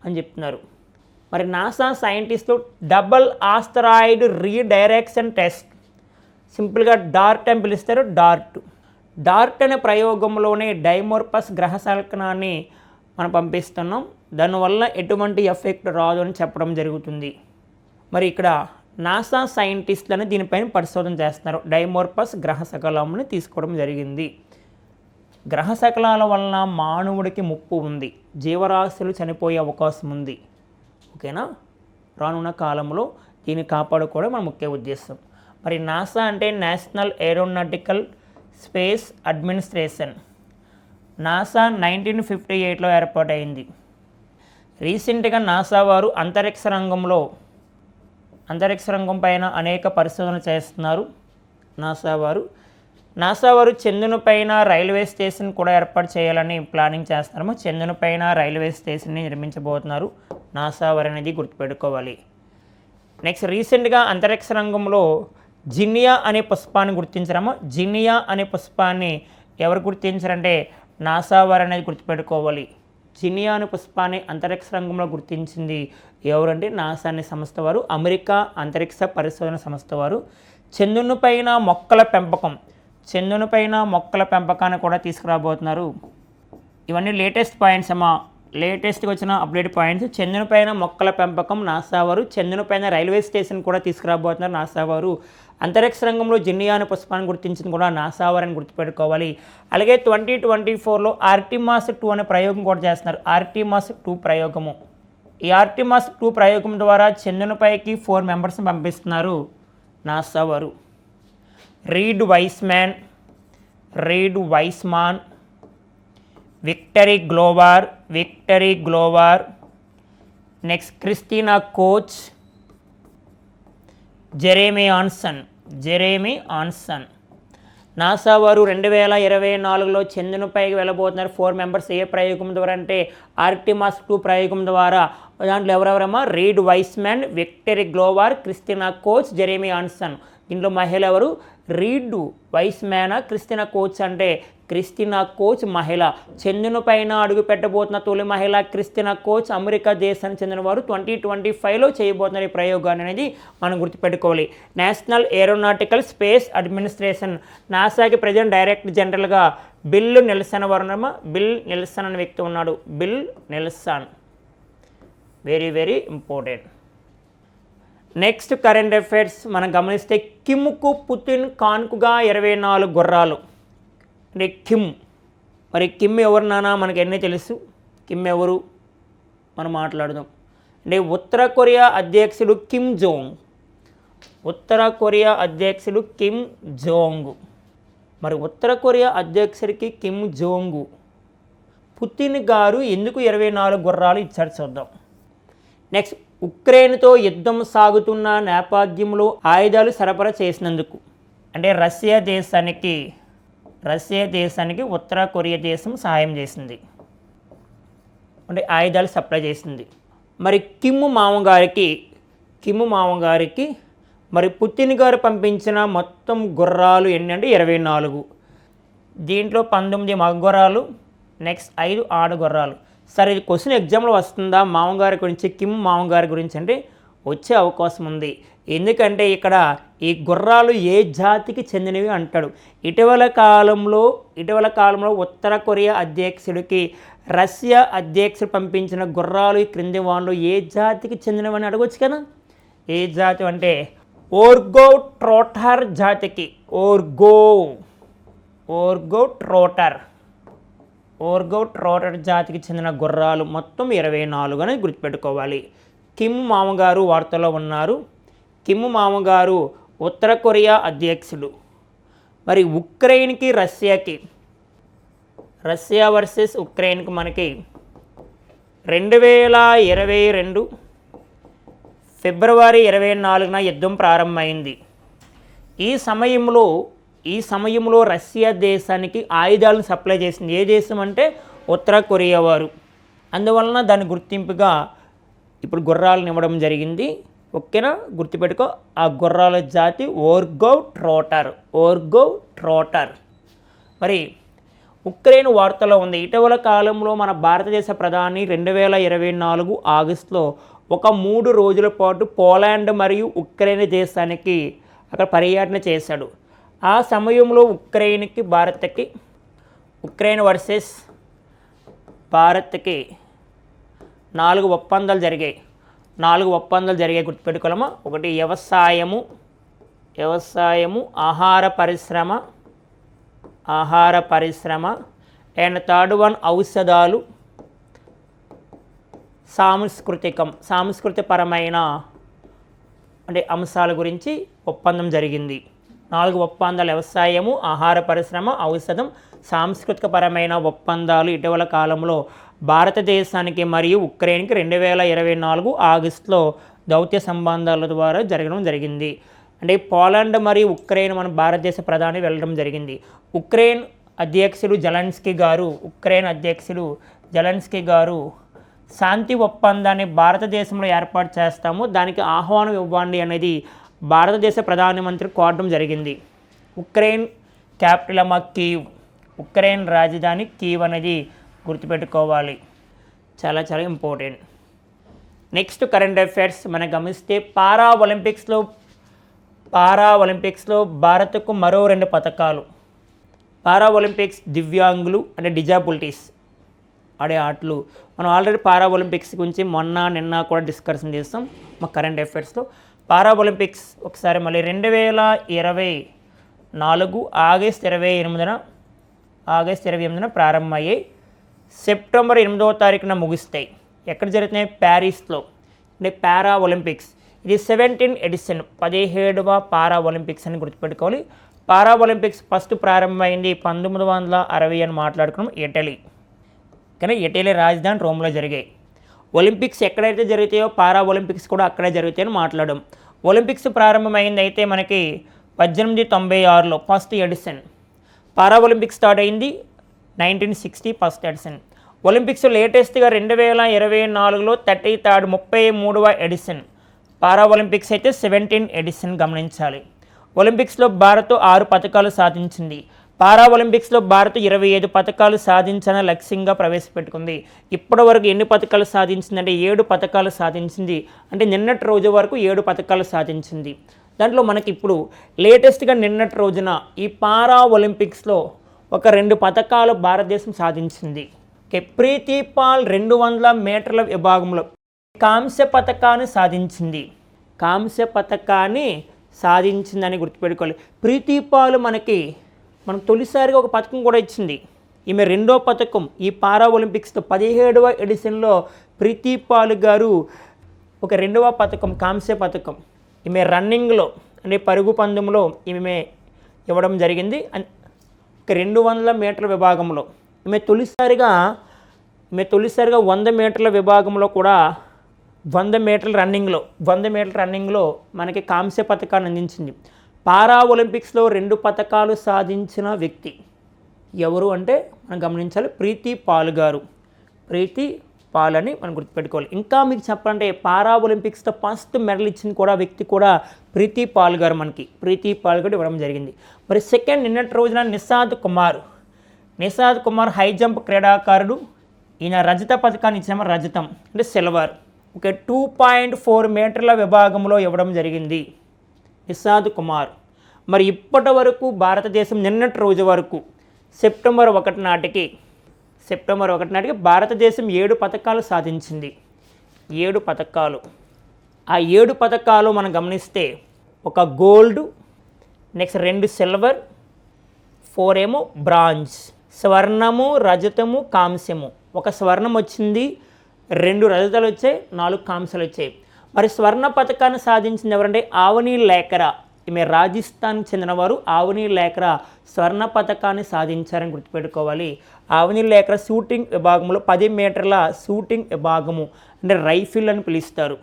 అని చెప్తున్నారు. మరి నాసా సైంటిస్టులు డబుల్ ఆస్టరాయిడ్ రీడైరెక్షన్ టెస్ట్, సింపుల్గా డార్ట్ అని పిలుస్తారు. డార్ట్ అనే ప్రయోగంలోనే డైమోర్పస్ గ్రహ శకలాన్ని మనం పంపిస్తున్నాం, దానివల్ల ఎటువంటి ఎఫెక్ట్ రాదు అని చెప్పడం జరుగుతుంది. మరి ఇక్కడ నాసా సైంటిస్టులని దీనిపైన పరిశోధన చేస్తున్నారు. డైమోర్పస్ గ్రహ శకలంని తీసుకోవడం జరిగింది. గ్రహ శకలాల వలన మానవుడికి ముప్పు ఉంది, జీవరాశులు చనిపోయే అవకాశం ఉంది. ఓకేనా, రానున్న కాలంలో దీన్ని కాపాడుకోవడం మన ముఖ్య ఉద్దేశం. మరి నాసా అంటే national aeronautical space administration. NASA 1958లో ఏర్పాటైంది. రీసెంట్గా నాసా వారు అంతరిక్ష రంగం పైన అనేక పరిశోధనలు చేస్తున్నారు. నాసా వారు చంద్రుని పైన రైల్వే స్టేషన్ కూడా ఏర్పాటు చేయాలని ప్లానింగ్ చేస్తున్నాము. చంద్రుని పైన రైల్వే స్టేషన్ని నిర్మించబోతున్నారు నాసా వారు అనేది గుర్తుపెట్టుకోవాలి. నెక్స్ట్ రీసెంట్గా అంతరిక్ష రంగంలో జినియా అనే పుష్పాన్ని గుర్తించడము. జినియా అనే పుష్పాన్ని ఎవరు గుర్తించారంటే నాసా వారు అనేది గుర్తుపెట్టుకోవాలి. జినియా అనే పుష్పాన్ని అంతరిక్ష రంగంలో గుర్తించింది ఎవరంటే నాసా అనే సంస్థ వారు, అమెరికా అంతరిక్ష పరిశోధన సంస్థ వారు. చంద్రుని పైన మొక్కల పెంపకాన్ని కూడా తీసుకురాబోతున్నారు. ఇవన్నీ లేటెస్ట్ పాయింట్స్ అమ్మా, లేటెస్ట్గా వచ్చిన అప్డేట్ పాయింట్స్. చంద్రుని పైన మొక్కల పెంపకం నాసా వారు, చంద్రుని పైన రైల్వే స్టేషన్ కూడా తీసుకురాబోతున్నారు నాసా వారు. అంతరిక్ష రంగంలో జినియా అనే పుష్పాన్ని గుర్తించింది కూడా నాసా వారిని గుర్తుపెట్టుకోవాలి. అలాగే 2024లో ఆర్టిమాస్ 2 అనే ప్రయోగం కూడా చేస్తున్నారు. ఆర్టిమాస్ 2 ప్రయోగము. ఈ ఆర్టిమాస్ 2 ప్రయోగం ద్వారా చంద్రునిపైకి 4 మెంబర్స్ని పంపిస్తున్నారు నాసా వారు. Read Wiseman, Victor Glover, next Christina Koch, Jeremy Anson. NASA వారు 2024లో చంద్రునిపైకి వెళ్ళబోతున్నారు 4 మెంబర్స్. ఏ ప్రయోగం ద్వారా అంటే ఆర్టిమాస్ 2 ప్రయోగం ద్వారా. దాంట్లో ఎవరెవరమ్మా? Reid Wiseman, Victor Glover, Christina Koch, Jeremy Hansen. దీంట్లో మహిళ ఎవరు? రీడ్ వైస్మాన్, క్రిస్టినా కోచ్ అంటే క్రిస్టినా కోచ్ మహిళ. చంద్రుని పైన అడుగు పెట్టబోతున్న తొలి మహిళ క్రిస్టినా కోచ్, అమెరికా దేశానికి చెందినవారు. 2025లో చేయబోతున్నారు ఈ ప్రయోగాన్ని అనేది మనం గుర్తుపెట్టుకోవాలి. నేషనల్ ఏరోనాటికల్ స్పేస్ అడ్మినిస్ట్రేషన్ నాసాకి ప్రజెంట్ డైరెక్టర్ జనరల్గా బిల్ నెల్సన్ వారు ఉన్నారమ్మా. బిల్ నెల్సన్ అనే వ్యక్తి ఉన్నాడు. Bill Nelson very very important. Next current affairs మనం గమనిస్తే కిమ్కు పుతిన్ కాన్కుగా 24 గుర్రాలు. అంటే కిమ్ ఎవరు నానా? మనకి ఎన్ని తెలుసు. కిమ్ ఎవరు మనం మాట్లాడదాం. అంటే ఉత్తర కొరియా అధ్యక్షుడు కిమ్ జోంగ్. మరి ఉత్తర కొరియా అధ్యక్షుడికి కిమ్ జోంగ్ పుతిన్ గారు ఎందుకు 24 గుర్రాలు ఇచ్చారు చూద్దాం. నెక్స్ట్ ఉక్రెయిన్తో యుద్ధం సాగుతున్న నేపథ్యంలో ఆయుధాలు సరఫరా చేసినందుకు. అంటే రష్యా దేశానికి ఉత్తర కొరియా దేశం సహాయం చేసింది, అంటే ఆయుధాలు సప్లై చేసింది. మరి కిమ్ మామగారికి మరి పుతిన్ గారు పంపించిన మొత్తం గుర్రాలు ఎన్ని అంటే 24. దీంట్లో 19 మగ గుర్రాలు, నెక్స్ట్ 5 ఆడ గుర్రాలు. సరే, ఇది క్వశ్చన్ ఎగ్జామ్లో వస్తుందా మామగారి గురించి, కిమ్ మామగారి గురించి అంటే వచ్చే అవకాశం ఉంది. ఎందుకంటే ఇక్కడ ఈ గుర్రాలు ఏ జాతికి చెందినవి అంటాడు. ఇటీవల కాలంలో ఉత్తర కొరియా అధ్యక్షుడికి రష్యా అధ్యక్షుడు పంపించిన గుర్రాలు ఈ క్రింది వాటిలో ఏ జాతికి చెందినవని అడగవచ్చు కదా. ఏ జాతి అంటే ఓర్గో ట్రోటర్ జాతికి. ఓర్గో ట్రోటర్ జాతికి చెందిన గుర్రాలు మొత్తం 24 అని గుర్తుపెట్టుకోవాలి. కిమ్ మామగారు వార్తలో ఉన్నారు. కిమ్ మామగారు ఉత్తర కొరియా అధ్యక్షుడు. మరి ఉక్రెయిన్కి రష్యా వర్సెస్ ఉక్రెయిన్కి మనకి 2022 ఫిబ్రవరి 24న యుద్ధం ప్రారంభమైంది. ఈ సమయంలో రష్యా దేశానికి ఆయుధాలను సప్లై చేసింది. ఏ దేశం అంటే ఉత్తర కొరియా వారు. అందువలన దాని గుర్తింపుగా ఇప్పుడు గుర్రాలను ఇవ్వడం జరిగింది. ఓకేనా, గుర్తుపెట్టుకో. ఆ గుర్రాల జాతి ఓర్గో ట్రోటర్. మరి ఉక్రెయిన్ వార్తలో ఉంది. ఇటీవల కాలంలో మన భారతదేశ ప్రధాని 2024 ఆగస్టులో ఒక 3 రోజుల పాటు పోలాండ్ మరియు ఉక్రెయిన్ దేశానికి అక్కడ పర్యటన చేశాడు. ఆ సమయంలో ఉక్రెయిన్ వర్సెస్ భారత్కి 4 ఒప్పందాలు జరిగాయి. గుర్తుపెట్టుకోవాలమ్మా. ఒకటి వ్యవసాయము, ఆహార పరిశ్రమ అండ్ థర్డ్ వన్ ఔషధాలు, సాంస్కృతికపరమైన అంటే అంశాల గురించి ఒప్పందం జరిగింది. 4 ఒప్పందాలు: వ్యవసాయము, ఆహార పరిశ్రమ, ఔషధం, సాంస్కృతికపరమైన ఒప్పందాలు ఇటీవల కాలంలో భారతదేశానికి మరియు ఉక్రెయిన్కి 2024 ఆగస్టులో దౌత్య సంబంధాల ద్వారా జరగడం జరిగింది. అంటే పోలాండ్ మరియు ఉక్రెయిన్ మన భారతదేశ ప్రధాని వెళ్ళడం జరిగింది. ఉక్రెయిన్ అధ్యక్షుడు జెలెన్స్కీ గారు శాంతి ఒప్పందాన్ని భారతదేశంలో ఏర్పాటు చేస్తాము, దానికి ఆహ్వానం ఇవ్వండి అనేది భారతదేశ ప్రధానమంత్రి కోరడం జరిగింది. ఉక్రెయిన్ క్యాపిటల్ ఏమో కీవ్, ఉక్రెయిన్ రాజధాని కీవ్ అనేది గుర్తుపెట్టుకోవాలి, చాలా చాలా ఇంపార్టెంట్. నెక్స్ట్ కరెంట్ అఫైర్స్ మనం గమనిస్తే పారా ఒలింపిక్స్లో భారత్కు మరో 2 పథకాలు. పారా ఒలింపిక్స్ దివ్యాంగులు అంటే డిజాబిలిటీస్ ఆడే ఆటలు. మనం ఆల్రెడీ పారా ఒలింపిక్స్ గురించి నిన్న కూడా డిస్కషన్ చేస్తాం మా కరెంట్ అఫైర్స్లో. పారా ఒలింపిక్స్ ఒకసారి మళ్ళీ 2024 ఆగస్ట్ 28న ప్రారంభమయ్యాయి. సెప్టెంబర్ 8వ తారీఖున ముగుస్తాయి. ఎక్కడ జరుగుతున్నాయి? ప్యారిస్లో. అంటే పారా ఒలింపిక్స్ ఇది 17th ఎడిషన్, 17వ పారా ఒలింపిక్స్ అని గుర్తుపెట్టుకోవాలి. పారా ఒలింపిక్స్ ఫస్ట్ ప్రారంభమైంది 1960 అని మాట్లాడుకున్నాం ఇటలీ. కానీ ఇటలీ రాజధాని రోమ్లో జరిగాయి. ఒలింపిక్స్ ఎక్కడైతే జరుగుతాయో పారా ఒలింపిక్స్ కూడా అక్కడే జరుగుతాయని మాట్లాడడం. ఒలింపిక్స్ ప్రారంభమైంది అయితే మనకి 1896లో ఫస్ట్ ఎడిషన్. పారా ఒలింపిక్స్ స్టార్ట్ అయింది 1960 ఫస్ట్ ఎడిషన్. ఒలింపిక్స్ లేటెస్ట్గా 2024లో 33వ ఎడిషన్. పారా ఒలింపిక్స్ అయితే 17th ఎడిషన్ గమనించాలి. ఒలింపిక్స్లో భారత్ 6 పథకాలు సాధించింది. పారా ఒలింపిక్స్లో భారత్ 25 పథకాలు సాధించాలని లక్ష్యంగా ప్రవేశపెట్టుకుంది. ఇప్పటి వరకు ఎన్ని పథకాలు సాధించిందంటే 7 పథకాలు సాధించింది. అంటే నిన్నటి రోజు వరకు 7 పథకాలు సాధించింది. దాంట్లో మనకి ఇప్పుడు లేటెస్ట్గా నిన్నటి రోజున ఈ పారా ఒలింపిక్స్లో ఒక 2 పథకాలు భారతదేశం సాధించింది. ప్రీతి పాల్ 200 మీటర్ల విభాగంలో కాంస్య పథకాన్ని సాధించిందని గుర్తుపెట్టుకోవాలి. ప్రీతి పాల్ మనం తొలిసారిగా ఒక పథకం కూడా ఇచ్చింది. ఈమె 2వ పథకం ఈ పారా ఒలింపిక్స్తో 17వ ఎడిషన్లో ప్రీతి పాల్ గారు ఒక 2వ పథకం కాంస్య పథకం. ఈమె రన్నింగ్లో అంటే పరుగు పందెంలో ఈమె ఇవ్వడం జరిగింది. 200 మీటర్ల విభాగంలో ఈమె తొలిసారిగా 100 మీటర్ల విభాగంలో కూడా 100 మీటర్ల రన్నింగ్లో మనకి కాంస్య పథకాన్ని అందించింది. పారా ఒలింపిక్స్లో 2 పథకాలు సాధించిన వ్యక్తి ఎవరు అంటే మనం గమనించాలి, ప్రీతి పాల్ గారు. ప్రీతి పాల్ అని మనం గుర్తుపెట్టుకోవాలి. ఇంకా మీకు చెప్పాలంటే పారా ఒలింపిక్స్తో ఫస్ట్ మెడల్ ఇచ్చిన వ్యక్తి కూడా ప్రీతి పాల్ గారు ఇవ్వడం జరిగింది. మరి సెకండ్ నిన్నటి రోజున నిషాద్ కుమార్ హై జంప్ క్రీడాకారుడు. ఈయన రజత పథకాన్ని ఇచ్చాము, రజతం అంటే సిల్వర్. 2.4 మీటర్ల విభాగంలో ఇవ్వడం జరిగింది నిషాద్ కుమార్. మరి ఇప్పటి వరకు భారతదేశం నిన్నటి రోజు వరకు సెప్టెంబర్ 1 నాటికి భారతదేశం 7 పథకాలు సాధించింది. 7 పథకాలు. ఆ 7 పథకాలు మనం గమనిస్తే ఒక గోల్డ్, నెక్స్ట్ 2 సిల్వర్, 4 ఏమో బ్రాంజ్, స్వర్ణము, రజతము, కాంస్యము. ఒక స్వర్ణం వచ్చింది, 2 రజతాలు వచ్చాయి, 4 కాంస్యాలు వచ్చాయి. మరి స్వర్ణ పథకాన్ని సాధించింది ఎవరంటే ఆవని లేఖరా. ఈమె రాజస్థాన్కి చెందినవారు. ఆవని లేఖరా స్వర్ణ పథకాన్ని సాధించారని గుర్తుపెట్టుకోవాలి. ఆవని లేఖరా షూటింగ్ విభాగంలో 10 మీటర్ల షూటింగ్ విభాగము అంటే రైఫిల్ అని పిలుస్తారు.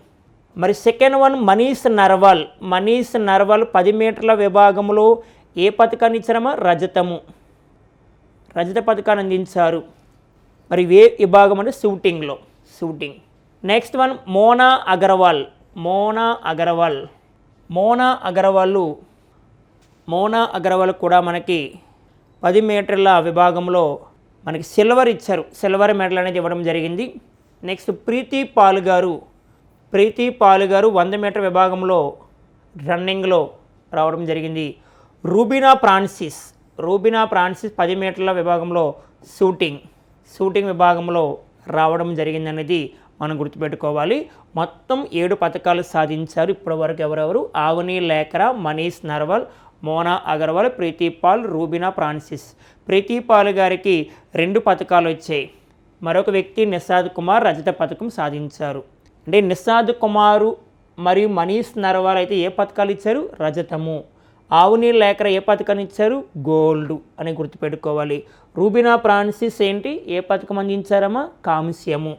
మరి సెకండ్ వన్ మనీష్ నర్వాల్ 10 మీటర్ల విభాగంలో ఏ పథకాన్ని ఇచ్చారమ్మా? రజత పథకాన్ని అందించారు. మరి ఏ విభాగం అంటే shooting. Next one Mona Agarwal కూడా మనకి 10 మీటర్ల విభాగంలో మనకి సిల్వర్ ఇచ్చారు. సిల్వర్ మెడల్ అనేది ఇవ్వడం జరిగింది. నెక్స్ట్ ప్రీతి పాల్ గారు 100 మీటర్ విభాగంలో రన్నింగ్లో రావడం జరిగింది. రూబినా ఫ్రాన్సిస్ 10 మీటర్ల విభాగంలో షూటింగ్ విభాగంలో రావడం జరిగింది అనేది మనం గుర్తుపెట్టుకోవాలి. మొత్తం 7 పథకాలు సాధించారు ఇప్పటి వరకు. ఎవరెవరు? ఆవని లేఖరా, మనీష్ నర్వాల్, మోనా అగర్వాల్, ప్రీతి పాల్, రూబినా ఫ్రాన్సిస్. ప్రీతి పాల్ గారికి 2 పథకాలు వచ్చాయి. మరొక వ్యక్తి నిషాద్ కుమార్ రజత పథకం సాధించారు. అంటే నిషాద్ కుమారు మరియు మనీష్ నర్వాల్ అయితే ఏ పథకాలు ఇచ్చారు? రజతము. ఆవు నీళ్ళ లేకర ఏ పథకాన్ని ఇచ్చారు? గోల్డ్ అని గుర్తుపెట్టుకోవాలి. రూబినా ఫ్రాన్సిస్ ఏంటి, ఏ పథకం అందించారమ్మా? కాంస్యము.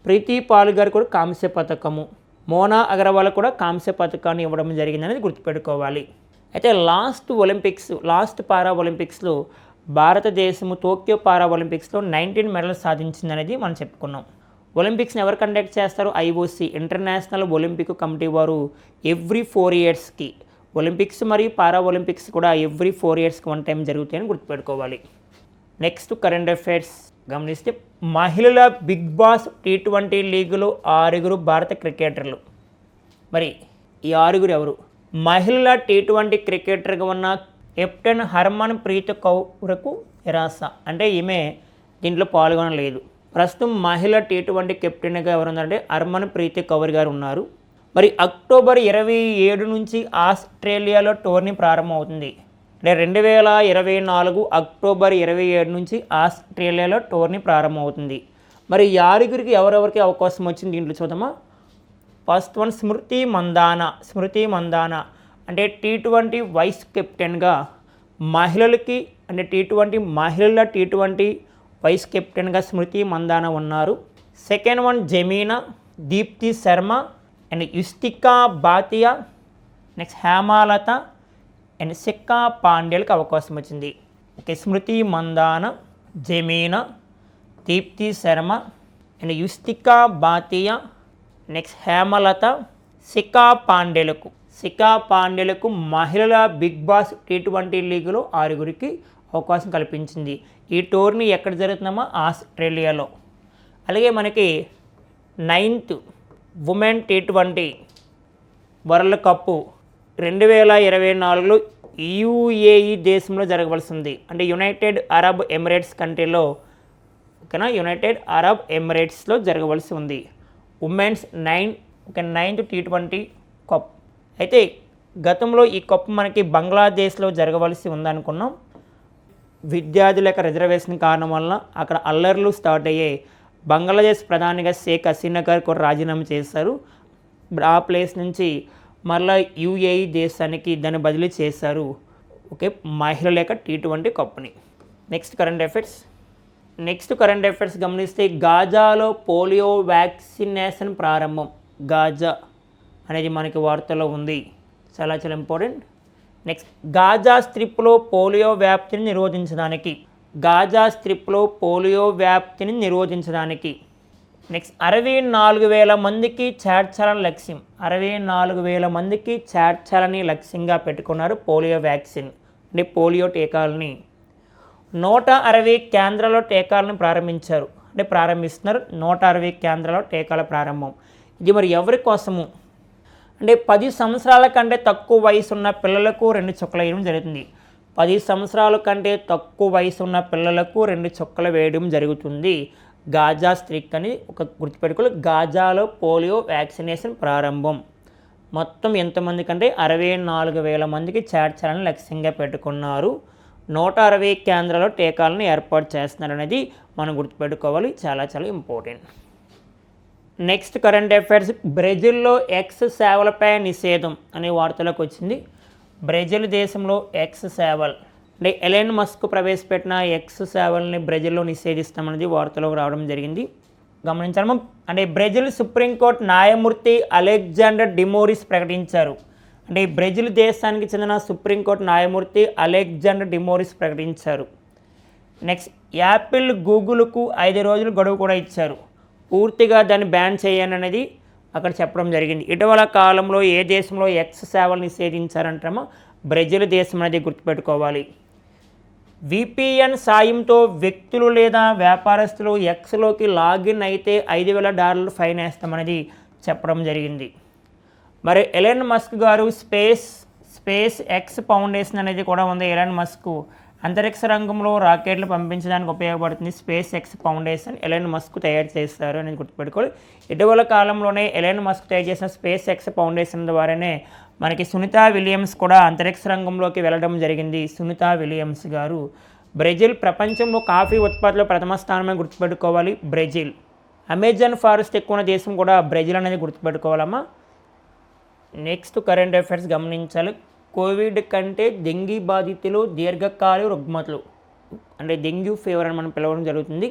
ప్రీతి పాల్ గారు కూడా కాంస్య పథకము. మోనా అగర్వాల్ కూడా కాంస్య పథకాన్ని ఇవ్వడం జరిగిందనేది గుర్తుపెట్టుకోవాలి. అయితే లాస్ట్ పారా ఒలింపిక్స్లో భారతదేశము టోక్యో పారా ఒలింపిక్స్లో 19 మెడల్స్ సాధించిందనేది మనం చెప్పుకున్నాం. ఒలింపిక్స్ని ఎవరు కండక్ట్ చేస్తారు? ఐఓసి, ఇంటర్నేషనల్ ఒలింపిక్ కమిటీ వారు ఎవ్రీ 4 ఇయర్స్కి. ఒలింపిక్స్ మరియు పారా ఒలింపిక్స్ కూడా ఎవ్రీ 4 ఇయర్స్కి 1 టైం జరుగుతాయని గుర్తుపెట్టుకోవాలి. నెక్స్ట్ కరెంట్ అఫైర్స్ గమనిస్తే మహిళల బిగ్ బాస్ T20 లీగులో 6 భారత క్రికెటర్లు. మరి ఈ 6 ఎవరు? మహిళల T20 క్రికెటర్గా ఉన్న కెప్టెన్ హర్మన్ ప్రీత్ కౌర్కు నిరాశ, అంటే ఈమె దీంట్లో పాల్గొనలేదు. ప్రస్తుతం మహిళ T20 కెప్టెన్గా ఎవరు ఉన్నారంటే హర్మన్ ప్రీత్ కౌర్ గారు ఉన్నారు. మరి అక్టోబర్ 27 నుంచి ఆస్ట్రేలియాలో టోర్నీ ప్రారంభమవుతుంది. అంటే 2024 అక్టోబర్ 27 నుంచి ఆస్ట్రేలియాలో టోర్నీ ప్రారంభమవుతుంది. మరి ఈ 6 ఎవరెవరికి అవకాశం వచ్చింది దీంట్లో చూద్దామా. ఫస్ట్ వన్ స్మృతి మందాన అంటే T20 వైస్ కెప్టెన్గా మహిళలకి, అంటే మహిళల T20 వైస్ కెప్టెన్గా స్మృతి మందాన ఉన్నారు. Second one Jemimah, Deepti Sharma and Yastika Bhatia, next Hemalatha and Sikka పాండ్యాలకు అవకాశం వచ్చింది. Okay, Smriti Mandhana, Jemimah, Deepti Sharma and Yastika Bhatia, next Hemalatha, Sikka పాండ్యాలకు మహిళల బిగ్ బాస్ T20 లీగులో 6 అవకాశం కల్పించింది. ఈ టోర్నీ ఎక్కడ జరుగుతుందమ్మా? ఆస్ట్రేలియాలో. అలాగే మనకి 9th women T20 world cup 2024లో UAE దేశంలో జరగవలసి ఉంది. అంటే యునైటెడ్ అరబ్ ఎమిరేట్స్ కంట్రీలో, ఓకేనా, యునైటెడ్ అరబ్ ఎమిరేట్స్లో జరగవలసి ఉంది. Women's 9th T20 cup. అయితే గతంలో ఈ కప్ మనకి బంగ్లాదేశ్లో జరగవలసి ఉందనుకున్నాం. విద్యార్థుల యొక్క రిజర్వేషన్ కారణం వలన అక్కడ అల్లర్లు స్టార్ట్ అయ్యాయి. బంగ్లాదేశ్ ప్రధానిగా షేక్ హసీనా గారు కూడా రాజీనామా చేశారు. ఆ ప్లేస్ నుంచి మరలా UAE దేశానికి దాన్ని బదిలీ చేశారు. ఓకే, మహిళల యొక్క T20 కప్ని. నెక్స్ట్ కరెంట్ అఫైర్స్ గమనిస్తే గాజాలో పోలియో వ్యాక్సినేషన్ ప్రారంభం. గాజా అనేది మనకి వార్తలో ఉంది, చాలా ఇంపార్టెంట్. నెక్స్ట్ గాజా స్ట్రిప్లో పోలియో వ్యాప్తిని నిరోధించడానికి నెక్స్ట్ 64,000 మందికి చేర్చాలని లక్ష్యం. 64,000 మందికి చేర్చాలని లక్ష్యంగా పెట్టుకున్నారు పోలియో వ్యాక్సిన్, అంటే పోలియో టీకాలని. 160 కేంద్రాల్లో టీకాలను ప్రారంభిస్తున్నారు. 160 కేంద్రాల్లో టీకాల ప్రారంభం. ఇది మరి ఎవరి కోసము అంటే 10 సంవత్సరాల కంటే తక్కువ వయసు ఉన్న పిల్లలకు 2 చుక్కలు వేయడం జరుగుతుంది. 10 సంవత్సరాల కంటే తక్కువ వయసు ఉన్న పిల్లలకు 2 చుక్కలు వేయడం జరుగుతుంది. గాజా స్ట్రిక్ అని ఒక గుర్తుపెట్టుకోవాలి. గాజాలో పోలియో వ్యాక్సినేషన్ ప్రారంభం. మొత్తం ఎంతమంది కంటే 64,000 మందికి చేర్చాలని లక్ష్యంగా పెట్టుకున్నారు. 160 కేంద్రాల్లో టీకాలను ఏర్పాటు చేస్తున్నారు అనేది మనం గుర్తుపెట్టుకోవాలి, చాలా ఇంపార్టెంట్. నెక్స్ట్ కరెంట్ అఫైర్స్ బ్రెజిల్లో ఎక్స్ సేవలపై నిషేధం అనే వార్తలోకి వచ్చింది. బ్రెజిల్ దేశంలో ఎక్స్ సేవలు అంటే ఎలాన్ మస్క్ ప్రవేశపెట్టిన ఎక్స్ సేవల్ని బ్రెజిల్లో నిషేధిస్తామనేది వార్తలోకి రావడం జరిగింది. గమనించాము. అంటే బ్రెజిల్ సుప్రీంకోర్టు న్యాయమూర్తి అలెగ్జాండర్ డిమోరిస్ ప్రకటించారు. అంటే బ్రెజిల్ దేశానికి చెందిన సుప్రీంకోర్టు న్యాయమూర్తి అలెగ్జాండర్ డిమోరిస్ ప్రకటించారు. నెక్స్ట్ యాపిల్ గూగుల్కు 5 రోజులు గడువు కూడా ఇచ్చారు. పూర్తిగా దాన్ని బ్యాన్ చేయండి అనేది అక్కడ చెప్పడం జరిగింది. ఇటీవల కాలంలో ఏ దేశంలో ఎక్స్ సేవలు నిషేధించారంటామో బ్రెజిల్ దేశం అనేది గుర్తుపెట్టుకోవాలి. VPN సాయంతో వ్యక్తులు లేదా వ్యాపారస్తులు ఎక్స్లోకి లాగిన్ అయితే $5,000 ఫైన్ వేస్తామనేది చెప్పడం జరిగింది. మరి ఎలాన్ మస్క్ గారు స్పేస్ ఎక్స్ ఫౌండేషన్ అనేది కూడా ఉంది. ఎలాన్ మస్క్ అంతరిక్ష రంగంలో రాకెట్లు పంపించడానికి ఉపయోగపడుతుంది space X foundation. Elon Musk తయారు చేస్తారు అనేది గుర్తుపెట్టుకోవాలి. ఇటీవల కాలంలోనే ఎలాన్ మస్క్ తయారు చేసిన స్పేస్ ఎక్స్ ఫౌండేషన్ ద్వారానే మనకి సునీతా విలియమ్స్ కూడా అంతరిక్ష రంగంలోకి వెళ్ళడం జరిగింది. సునీతా విలియమ్స్ గారు. బ్రెజిల్ ప్రపంచంలో కాఫీ ఉత్పత్తిలో ప్రథమ స్థానమే గుర్తుపెట్టుకోవాలి. బ్రెజిల్. అమెజాన్ ఫారెస్ట్ ఎక్కువ ఉన్న దేశం కూడా బ్రెజిల్ అనేది గుర్తుపెట్టుకోవాలమ్మా. నెక్స్ట్ కరెంట్ అఫైర్స్ గమనించాలి. కోవిడ్ కంటే డెంగీ బాధితులు దీర్ఘకాల రుగ్మతలు అంటే డెంగ్యూ ఫీవర్ అని మనం పిలవడం జరుగుతుంది.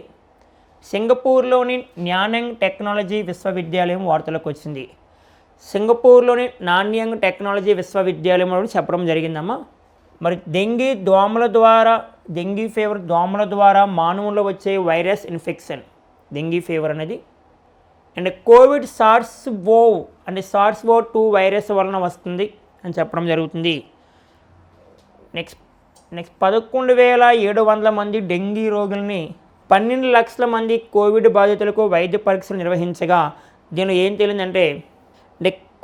సింగపూర్లోని న్యాన్యాంగ్ టెక్నాలజీ విశ్వవిద్యాలయం వార్తలకు వచ్చింది. సింగపూర్లోని న్యాన్యాంగ్ టెక్నాలజీ విశ్వవిద్యాలయం అని చెప్పడం జరిగిందమ్మా. మరి డెంగీ ఫీవర్ దోమల ద్వారా మానవుల్లో వచ్చే వైరస్ ఇన్ఫెక్షన్ డెంగీ ఫీవర్ అనేది. అండ్ కోవిడ్ SARS-CoV-2 వైరస్ వలన వస్తుంది అని చెప్పడం జరుగుతుంది. నెక్స్ట్ 11,700 మంది డెంగీ రోగుల్ని 12 లక్షల మంది కోవిడ్ బాధితులకు వైద్య పరీక్షలు నిర్వహించగా దీనిలో ఏం తేలిందంటే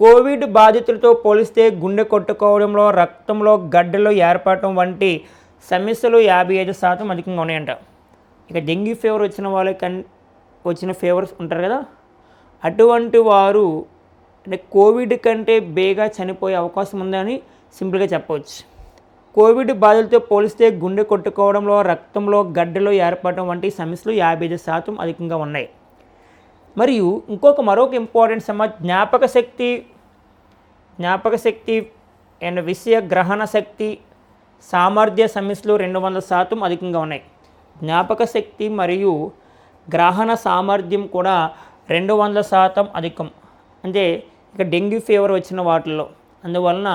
కోవిడ్ బాధితులతో పోలిస్తే గుండె కొట్టుకోవడంలో, రక్తంలో గడ్డలు ఏర్పడటం వంటి సమస్యలు 55% అధికంగా ఉన్నాయంట. ఇక డెంగీ ఫీవర్ వచ్చిన వాళ్ళకి వచ్చిన ఫీవర్స్ ఉంటారు కదా, అటువంటి వారు కోవిడ్ కంటే బేగా చనిపోయే అవకాశం ఉందని సింపుల్గా చెప్పవచ్చు. కోవిడ్ బాధలతో పోలిస్తే గుండె కొట్టుకోవడంలో, రక్తంలో గడ్డలు ఏర్పడటం వంటి సమస్యలు 55% అధికంగా ఉన్నాయి. మరియు మరొక ఇంపార్టెంట్ జ్ఞాపక శక్తి అండ్ విషయ గ్రహణ శక్తి సామర్థ్య సమస్యలు 200% అధికంగా ఉన్నాయి. జ్ఞాపక శక్తి మరియు గ్రహణ సామర్థ్యం కూడా 200% అధికం. అంటే ఇక డెంగ్యూ ఫీవర్ వచ్చిన వాటిల్లో. అందువలన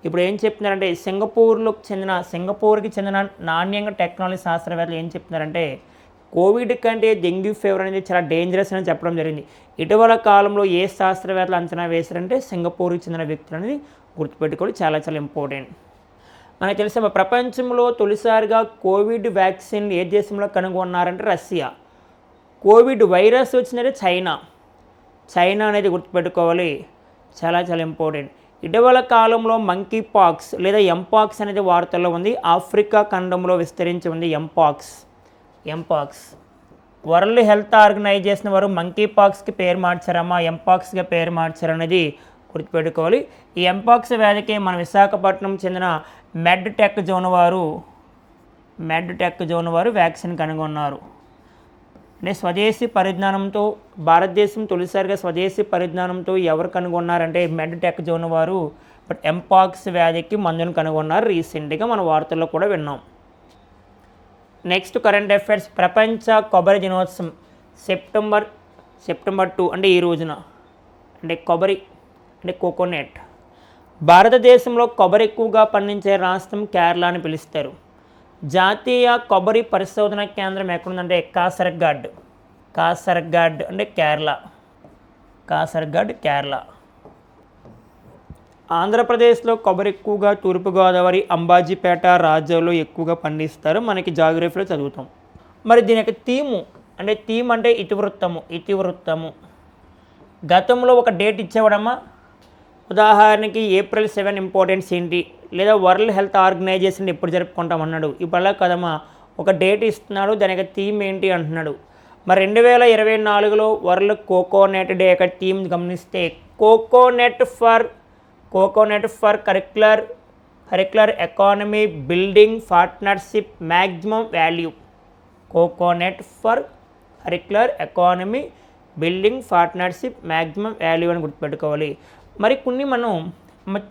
ఇప్పుడు ఏం చెప్తున్నారంటే సింగపూర్కి చెందిన న్యాన్యాంగ్ టెక్నాలజీ శాస్త్రవేత్తలు ఏం చెప్తున్నారంటే కోవిడ్ కంటే డెంగ్యూ ఫీవర్ అనేది చాలా డేంజరస్ అని చెప్పడం జరిగింది. ఇటీవల కాలంలో ఏ శాస్త్రవేత్తలు అంచనా వేశారంటే సింగపూర్కి చెందిన వ్యక్తులు అనేది గుర్తుపెట్టుకోవడం చాలా చాలా ఇంపార్టెంట్. మనకు తెలిసిన ప్రపంచంలో తొలిసారిగా కోవిడ్ వ్యాక్సిన్ ఏ దేశంలో కనుగొన్నారంటే రష్యా. కోవిడ్ వైరస్ వచ్చినది చైనా అనేది గుర్తుపెట్టుకోవాలి, చాలా చాలా ఇంపార్టెంట్. ఇటీవల కాలంలో మంకీ పాక్స్ లేదా ఎంపాక్స్ అనేది వార్తల్లో ఉంది. ఆఫ్రికా ఖండంలో విస్తరించి ఉంది ఎంపాక్స్. వరల్డ్ హెల్త్ ఆర్గనైజేషన్ వారు మంకీ పాక్స్కి పేరు మార్చారమ్మా, ఎంపాక్స్గా పేరు మార్చారనేది గుర్తుపెట్టుకోవాలి. ఈ ఎంపాక్స్ వ్యాధికి మన విశాఖపట్నం చెందిన మెడ్ టెక్ జోన్ వారు వ్యాక్సిన్ కనుగొన్నారు. అంటే స్వదేశీ పరిజ్ఞానంతో భారతదేశం తొలిసారిగా స్వదేశీ పరిజ్ఞానంతో ఎవరు కనుగొన్నారంటే మెడ్ టెక్ జోన్ వారు ఎంపాక్స్ వ్యాధికి మందును కనుగొన్నారు. రీసెంట్గా మన వార్తల్లో కూడా విన్నాం. Next current affairs. ప్రపంచ కొబ్బరి దినోత్సవం సెప్టెంబర్ 2 అంటే ఈ రోజున. అంటే కొబ్బరి అంటే కోకోనట్. భారతదేశంలో కొబ్బరి ఎక్కువగా పండించే రాష్ట్రం కేరళ అని పిలుస్తారు. జాతీయ కొబ్బరి పరిశోధన కేంద్రం ఎక్కడుందంటే కాసర్గాడ్ అంటే కేరళ. ఆంధ్రప్రదేశ్లో కొబ్బరి ఎక్కువగా తూర్పుగోదావరి, అంబాజీపేట, రాజోలో ఎక్కువగా పండిస్తారు. మనకి జాగ్రఫీలో చదువుతాం. మరి దీని యొక్క థీమ్ అంటే ఇతివృత్తము. గతంలో ఒక డేట్ ఇచ్చేవాడమ్మా. ఉదాహరణకి April 7 ఇంపార్టెన్స్ ఏంటి, లేదా వరల్డ్ హెల్త్ ఆర్గనైజేషన్ ఎప్పుడు జరుపుకుంటాం అన్నాడు. ఇప్పుడు కదమ్మా ఒక డేట్ ఇస్తున్నాడు, దాని యొక్క థీమ్ ఏంటి అంటున్నాడు. మరి 2024లో వరల్డ్ కోకోనట్ డే యొక్క థీమ్ గమనిస్తే coconut for circular economy building partnership maximum value. Coconut for circular economy building partnership maximum value అని గుర్తుపెట్టుకోవాలి. మరి కొన్ని మనం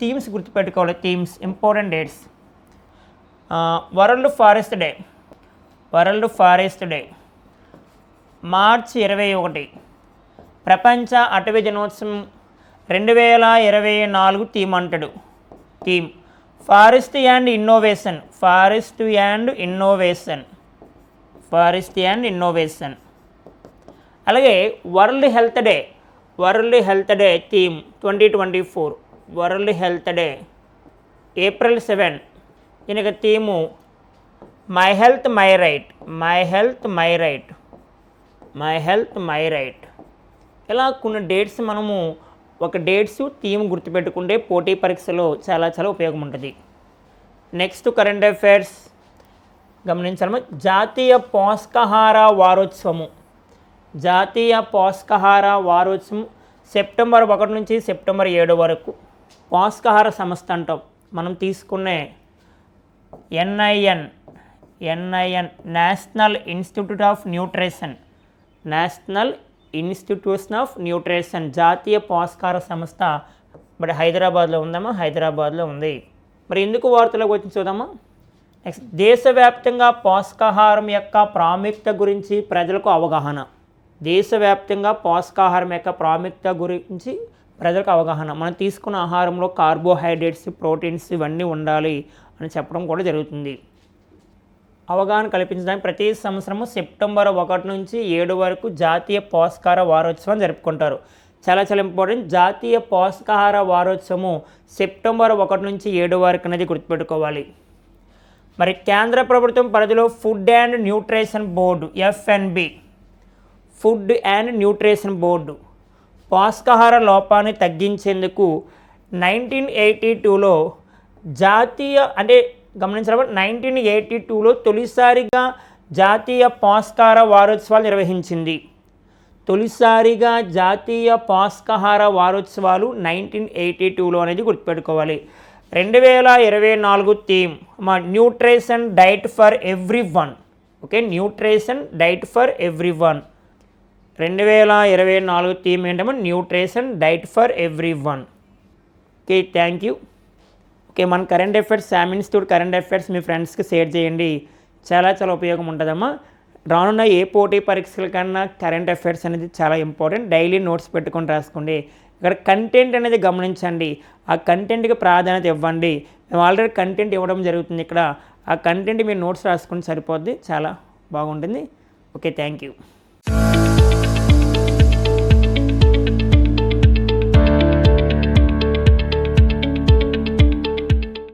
థీమ్స్ గుర్తుపెట్టుకోవాలి. Themes important dates. World forest day మార్చి 21. ప్రపంచ అటవీ దినోత్సవం 2024 థీమ్ అంటాడు. Forest and innovation. అలాగే world health day theme 2024 world health day April 7. దీనికి theme my health my right. ఇలా కొన్ని డేట్స్ మనము థీమ్ గుర్తుపెట్టుకుంటే పోటీ పరీక్షలో చాలా చాలా ఉపయోగం ఉంటుంది. నెక్స్ట్ కరెంట్ అఫైర్స్ గమనించాలమ్మా. జాతీయ పోషకాహార వారోత్సవం సెప్టెంబర్ 1 నుంచి సెప్టెంబర్ 7 వరకు. పోషకాహార సంస్థ అంటాం మనం తీసుకునే NIN national institute of nutrition జాతీయ పోషకాహార సంస్థ. బట్ హైదరాబాద్లో ఉంది. మరి ఎందుకు వార్తలకు వచ్చి చూద్దామా. నెక్స్ట్, దేశవ్యాప్తంగా పోషకాహారం యొక్క ప్రాముఖ్యత గురించి ప్రజలకు అవగాహన. దేశవ్యాప్తంగా పోషకాహారం యొక్క ప్రాముఖ్యత గురించి ప్రజలకు అవగాహన. మనం తీసుకున్న ఆహారంలో కార్బోహైడ్రేట్స్, ప్రోటీన్స్ ఇవన్నీ ఉండాలి అని చెప్పడం కూడా జరుగుతుంది. అవగాహన కల్పించడానికి ప్రతి సంవత్సరము సెప్టెంబర్ 1 నుంచి 7 వరకు జాతీయ పోషకాహార వారోత్సవం జరుపుకుంటారు. చాలా చాలా ఇంపార్టెంట్. జాతీయ పోషకాహార వారోత్సవము సెప్టెంబర్ 1 నుంచి 7 వరకు అనేది గుర్తుపెట్టుకోవాలి. మరి కేంద్ర ప్రభుత్వం పరిధిలో food and nutrition board FNB, food and nutrition board పోషకాహార లోపాన్ని తగ్గించేందుకు 1982లో జాతీయ గమనించాలి, 1982లో తొలిసారిగా జాతీయ పోషకాహార వారోత్సవాలు నిర్వహించింది. తొలిసారిగా జాతీయ పోషకాహార వారోత్సవాలు 1982లో అనేది గుర్తుపెట్టుకోవాలి. 2024 theme nutrition diet for everyone. Okay, nutrition diet for everyone. 2024 theme ఏంటమ్మా? Nutrition diet for everyone. Okay, thank you. Okay, మన current affairs, Sam institute current affairs మీ ఫ్రెండ్స్కి షేర్ చేయండి. చాలా చాలా ఉపయోగం ఉంటుందమ్మా. రానున్న ఏ పోటీ పరీక్షల కన్నా కరెంట్ అఫైర్స్ అనేది చాలా ఇంపార్టెంట్. డైలీ నోట్స్ పెట్టుకొని రాసుకోండి. ఇక్కడ కంటెంట్ అనేది గమనించండి. ఆ కంటెంట్కి ప్రాధాన్యత ఇవ్వండి. మేము ఆల్రెడీ కంటెంట్ ఇవ్వడం జరుగుతుంది ఇక్కడ. ఆ కంటెంట్ మీరు నోట్స్ రాసుకుంటే సరిపోద్ది, చాలా బాగుంటుంది. Okay, thank you.